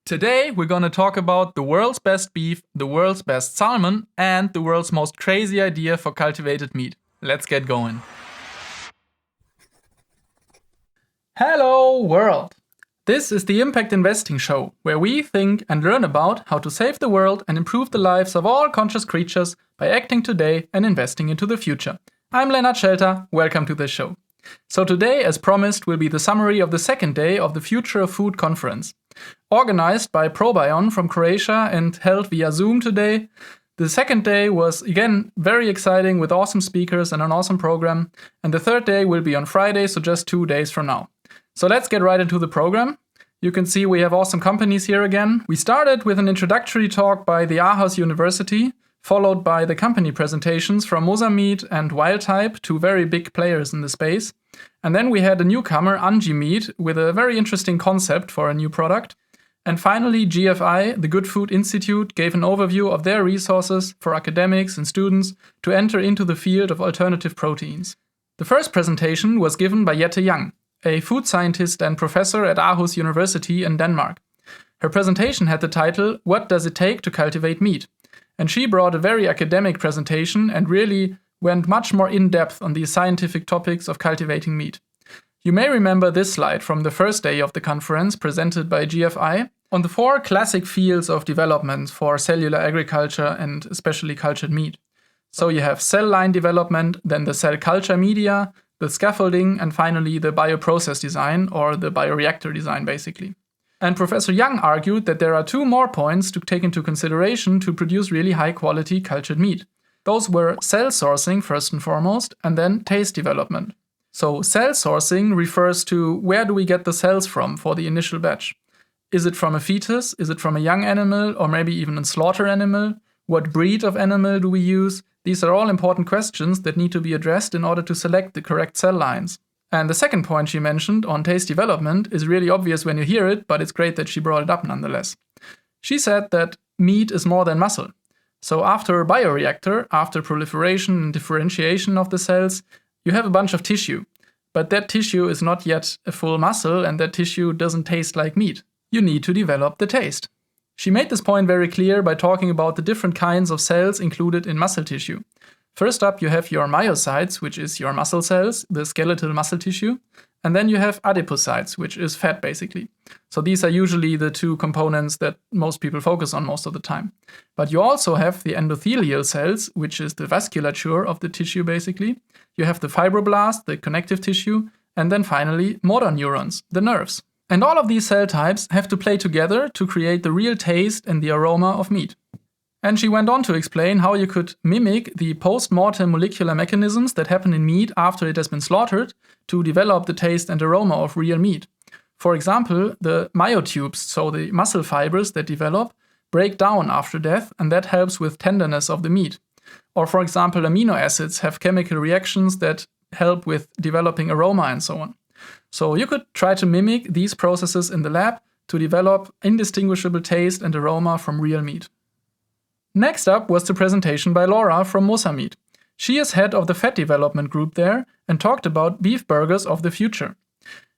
Today we're gonna talk about the world's best beef, the world's best salmon, and the world's most crazy idea for cultivated meat. Let's get going. Hello world! This is the Impact Investing Show, where we think and learn about how to save the world and improve the lives of all conscious creatures by acting today and investing into the future. I'm Lennart Schelter, welcome to the show. So today, as promised, will be the summary of the second day of the Future of Food conference. Organized by Probion from Croatia and held via Zoom today, the second day was again very exciting with awesome speakers and an awesome program, and the third day will be on Friday, so just 2 days from now. So let's get right into the program. You can see we have awesome companies here again. We started with an introductory talk by the Aarhus University, followed by the company presentations from Mosa Meat and Wildtype, two very big players in the space. And then we had a newcomer, Anjy Meat, with a very interesting concept for a new product. And finally, GFI, the Good Food Institute, gave an overview of their resources for academics and students to enter into the field of alternative proteins. The first presentation was given by Jette Young, a food scientist and professor at Aarhus University in Denmark. Her presentation had the title, "What Does It Take to Cultivate Meat?" And she brought a very academic presentation and really went much more in-depth on the scientific topics of cultivating meat. You may remember this slide from the first day of the conference presented by GFI on the 4 classic fields of development for cellular agriculture and especially cultured meat. So you have cell line development, then the cell culture media, the scaffolding, and finally the bioprocess design or the bioreactor design basically. And Professor Young argued that there are 2 more points to take into consideration to produce really high-quality cultured meat. Those were cell sourcing first and foremost, and then taste development. So cell sourcing refers to where do we get the cells from for the initial batch? Is it from a fetus? Is it from a young animal? Or maybe even a slaughter animal? What breed of animal do we use? These are all important questions that need to be addressed in order to select the correct cell lines. And the second point she mentioned on taste development is really obvious when you hear it, but it's great that she brought it up nonetheless. She said that meat is more than muscle. So after a bioreactor, after proliferation and differentiation of the cells, you have a bunch of tissue. But that tissue is not yet a full muscle, and that tissue doesn't taste like meat. You need to develop the taste. She made this point very clear by talking about the different kinds of cells included in muscle tissue. First up, you have your myocytes, which is your muscle cells, the skeletal muscle tissue. And then you have adipocytes, which is fat basically. So these are usually the 2 components that most people focus on most of the time. But you also have the endothelial cells, which is the vasculature of the tissue basically. You have the fibroblast, the connective tissue, and then finally motor neurons, the nerves. And all of these cell types have to play together to create the real taste and the aroma of meat. And she went on to explain how you could mimic the post-mortem molecular mechanisms that happen in meat after it has been slaughtered to develop the taste and aroma of real meat. For example, the myotubes, so the muscle fibers that develop, break down after death, and that helps with tenderness of the meat. Or for example, amino acids have chemical reactions that help with developing aroma and so on. So you could try to mimic these processes in the lab to develop indistinguishable taste and aroma from real meat. Next up was the presentation by Laura from Mosa Meat. She is head of the fat development group there and talked about beef burgers of the future.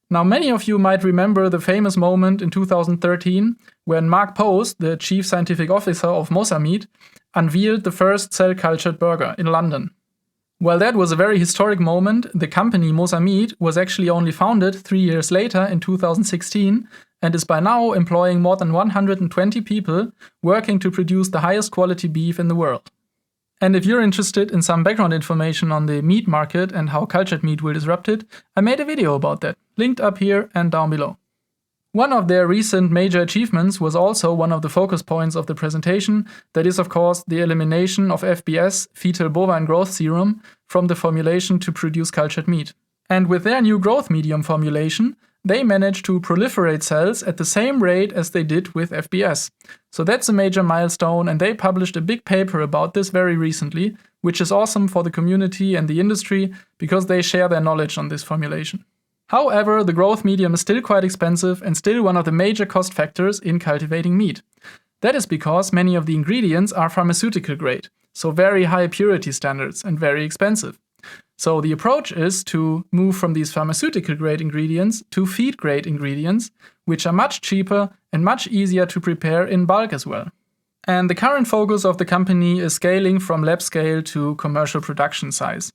Now many of you might remember the famous moment in 2013 when Mark Post, the chief scientific officer of Mosa Meat, unveiled the first cell-cultured burger in London. While that was a very historic moment, the company Mosa Meat was actually only founded 3 years later in 2016 and is by now employing more than 120 people working to produce the highest quality beef in the world. And if you're interested in some background information on the meat market and how cultured meat will disrupt it, I made a video about that, linked up here and down below. One of their recent major achievements was also one of the focus points of the presentation, that is of course the elimination of FBS, fetal bovine growth serum, from the formulation to produce cultured meat. And with their new growth medium formulation, they managed to proliferate cells at the same rate as they did with FBS. So that's a major milestone, and they published a big paper about this very recently, which is awesome for the community and the industry because they share their knowledge on this formulation. However, the growth medium is still quite expensive and still one of the major cost factors in cultivating meat. That is because many of the ingredients are pharmaceutical grade, so very high purity standards and very expensive. So the approach is to move from these pharmaceutical grade ingredients to feed grade ingredients, which are much cheaper and much easier to prepare in bulk as well. And the current focus of the company is scaling from lab scale to commercial production size.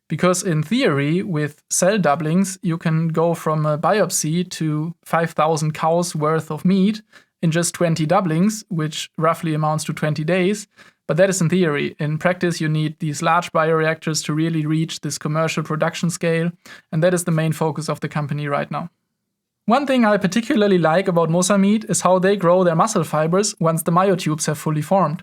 Because in theory, with cell doublings, you can go from a biopsy to 5,000 cows worth of meat in just 20 doublings, which roughly amounts to 20 days. But that is in theory. In practice, you need these large bioreactors to really reach this commercial production scale, and that is the main focus of the company right now. One thing I particularly like about Mosa Meat is how they grow their muscle fibers once the myotubes have fully formed.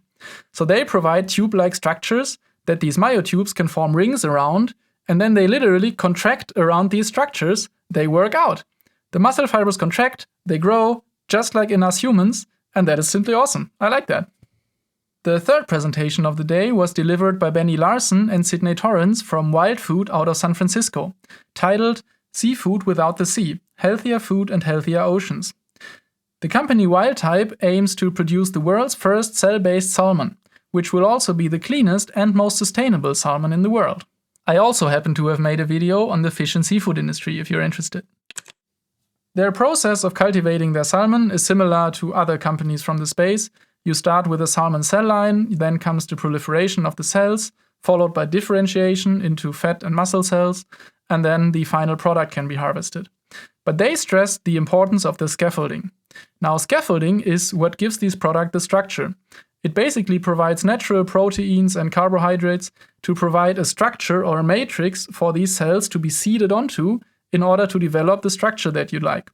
So they provide tube-like structures that these myotubes can form rings around, and then they literally contract around these structures. They work out. The muscle fibers contract, they grow, just like in us humans, and that is simply awesome. I like that. The third presentation of the day was delivered by Benny Larson and Sydney Torrance from Wild Food out of San Francisco, titled Seafood Without the Sea, Healthier Food and Healthier Oceans. The company Wildtype aims to produce the world's first cell-based salmon, which will also be the cleanest and most sustainable salmon in the world. I also happen to have made a video on the fish and seafood industry if you're interested. Their process of cultivating their salmon is similar to other companies from the space. You start with a salmon cell line, then comes the proliferation of the cells, followed by differentiation into fat and muscle cells, and then the final product can be harvested. But they stress the importance of the scaffolding. Now, scaffolding is what gives this product the structure. It basically provides natural proteins and carbohydrates to provide a structure or a matrix for these cells to be seeded onto in order to develop the structure that you like.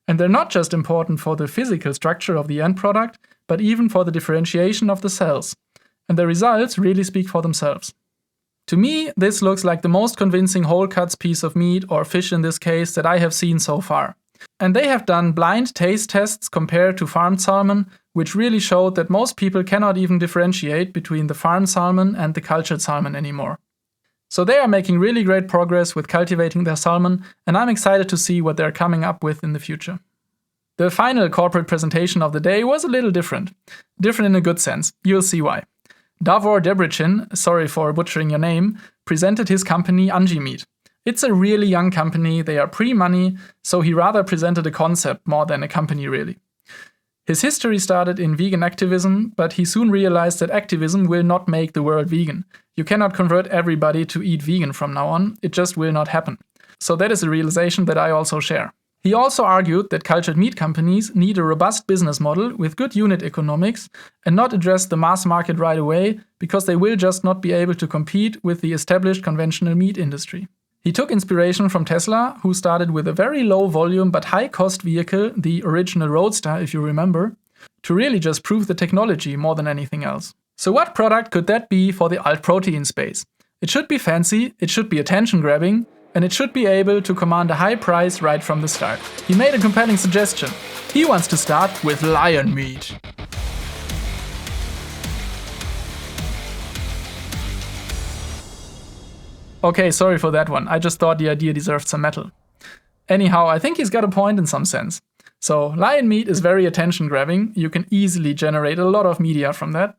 And they're not just important for the physical structure of the end product, but even for the differentiation of the cells. And the results really speak for themselves. To me, this looks like the most convincing whole cuts piece of meat, or fish in this case, that I have seen so far. And they have done blind taste tests compared to farmed salmon, which really showed that most people cannot even differentiate between the farmed salmon and the cultured salmon anymore. So they are making really great progress with cultivating their salmon, and I'm excited to see what they're coming up with in the future. The final corporate presentation of the day was a little different. Different in a good sense. You'll see why. Davor Debrecin, sorry for butchering your name, presented his company Anjy Meat. It's a really young company, they are pre-money, so he rather presented a concept more than a company really. His history started in vegan activism, but he soon realized that activism will not make the world vegan. You cannot convert everybody to eat vegan from now on, it just will not happen. So that is a realization that I also share. He also argued that cultured meat companies need a robust business model with good unit economics and not address the mass market right away, because they will just not be able to compete with the established conventional meat industry. He took inspiration from Tesla, who started with a very low volume but high cost vehicle, the original Roadster if you remember, to really just prove the technology more than anything else. So what product could that be for the alt protein space? It should be fancy, it should be attention grabbing, and it should be able to command a high price right from the start. He made a compelling suggestion. He wants to start with lion meat. Okay, sorry for that one. I just thought the idea deserved some metal. Anyhow, I think he's got a point in some sense. So, lion meat is very attention-grabbing. You can easily generate a lot of media from that.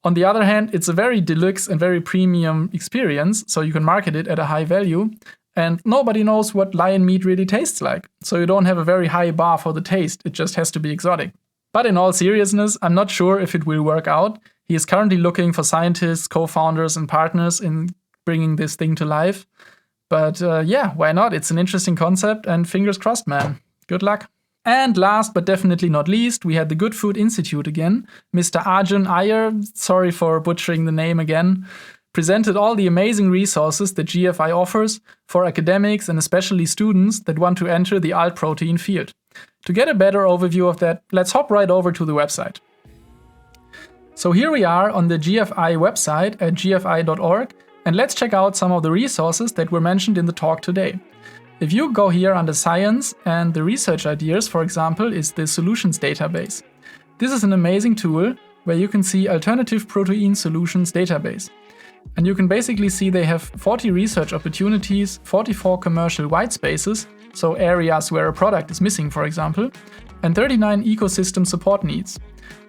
On the other hand, it's a very deluxe and very premium experience, so you can market it at a high value. And nobody knows what lion meat really tastes like, so you don't have a very high bar for the taste. It just has to be exotic. But in all seriousness, I'm not sure if it will work out. He is currently looking for scientists, co-founders, and partners in bringing this thing to life. But yeah, why not? It's an interesting concept, and fingers crossed, man. Good luck. And last but definitely not least, we had the Good Food Institute again. Mr. Arjun Iyer, sorry for butchering the name again, presented all the amazing resources that GFI offers for academics and especially students that want to enter the alt protein field. To get a better overview of that, let's hop right over to the website. So here we are on the GFI website at gfi.org, and let's check out some of the resources that were mentioned in the talk today. If you go here under Science, and the research ideas, for example, is the Solutions database. This is an amazing tool where you can see Alternative Protein Solutions database. And you can basically see they have 40 research opportunities, 44 commercial white spaces, so areas where a product is missing, for example, and 39 ecosystem support needs.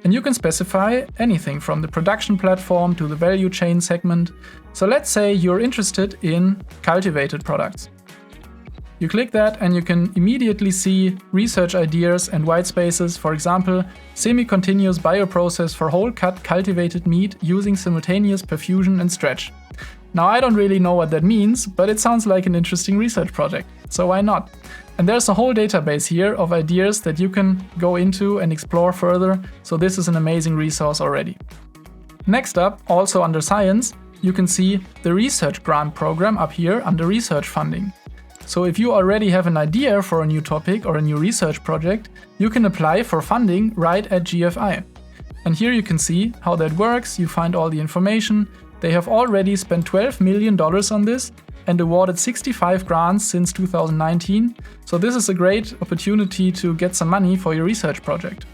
And you can specify anything from the production platform to the value chain segment. So let's say you're interested in cultivated products. You click that and you can immediately see research ideas and white spaces, for example, semi-continuous bioprocess for whole cut cultivated meat using simultaneous perfusion and stretch. Now I don't really know what that means, but it sounds like an interesting research project, so why not? And there's a whole database here of ideas that you can go into and explore further, so this is an amazing resource already. Next up, also under Science, you can see the research grant program up here under research funding. So if you already have an idea for a new topic or a new research project, you can apply for funding right at GFI. And here you can see how that works, you find all the information. They have already spent $12 million on this and awarded 65 grants since 2019, so this is a great opportunity to get some money for your research project.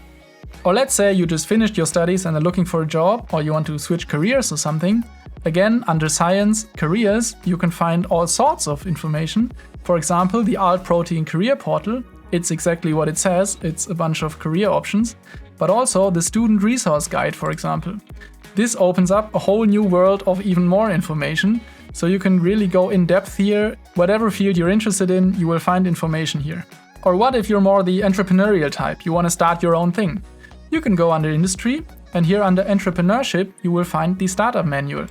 Or let's say you just finished your studies and are looking for a job, or you want to switch careers or something. Again, under Science, Careers, you can find all sorts of information. For example, the Alt Protein Career Portal. It's exactly what it says, it's a bunch of career options. But also the Student Resource Guide, for example. This opens up a whole new world of even more information, so you can really go in depth here. Whatever field you're interested in, you will find information here. Or what if you're more the entrepreneurial type, you want to start your own thing? You can go under Industry, and here under Entrepreneurship, you will find the Startup Manual.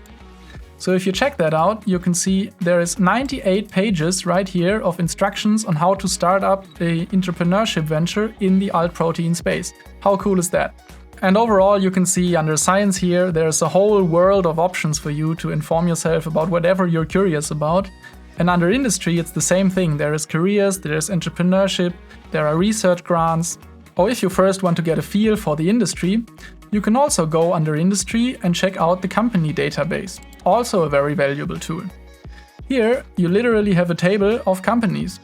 So if you check that out, you can see there is 98 pages right here of instructions on how to start up an entrepreneurship venture in the alt protein space. How cool is that? And overall, you can see under Science here, there's a whole world of options for you to inform yourself about whatever you're curious about. And under Industry, it's the same thing. There is careers, there is entrepreneurship, there are research grants. Or if you first want to get a feel for the industry, you can also go under Industry and check out the company database. Also a very valuable tool. Here, you literally have a table of companies,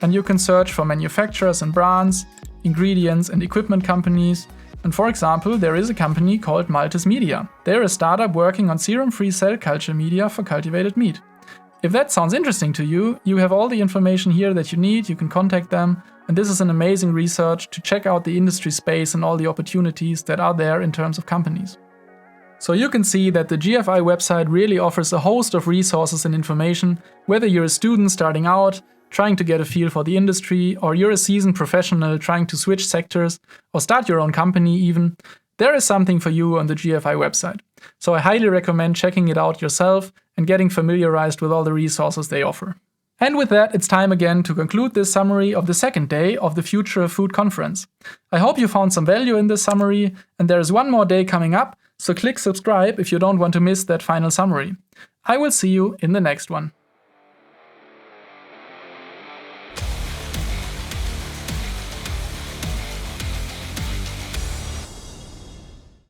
and you can search for manufacturers and brands, ingredients and equipment companies. And for example, there is a company called Maltes Media. They're a startup working on serum-free cell culture media for cultivated meat. If that sounds interesting to you, you have all the information here that you need, you can contact them, and this is an amazing research to check out the industry space and all the opportunities that are there in terms of companies. So you can see that the GFI website really offers a host of resources and information, whether you're a student starting out, trying to get a feel for the industry, or you're a seasoned professional trying to switch sectors or start your own company even. There is something for you on the GFI website. So I highly recommend checking it out yourself and getting familiarized with all the resources they offer. And with that, it's time again to conclude this summary of the second day of the Future of Food conference. I hope you found some value in this summary, and there is one more day coming up, so click subscribe if you don't want to miss that final summary. I will see you in the next one.